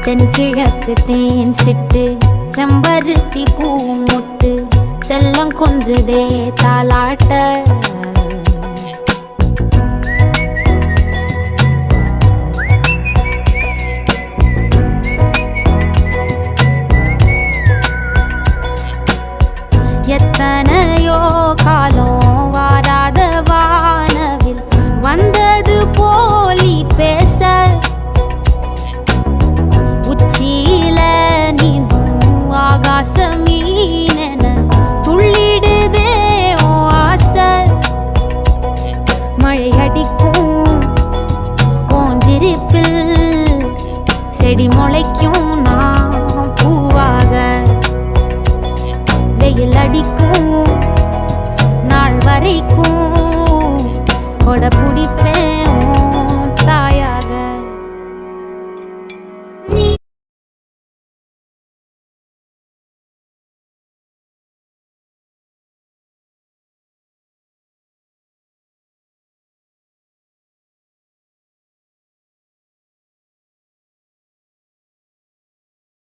தென்கிழக்கு தேன் சிட்டு செம்பருத்தி பூ முட்டு செல்லம் கொஞ்சுதே தாலாட்ட எத்தனையோ காலம் வாராத வானவில் வந்தது போலி பேச உச்சியில நீந்தும் ஆகாச மீனென துள்ளிடுதே ஓ ஆசை மழை அடிக்கும் ஓஞ்சிருப்பில் செடி முளைக்கும் நான் பூவாக வெயில் அடிக்கும் நாள் வரைக்கும் கொடை பிடிப்பேன்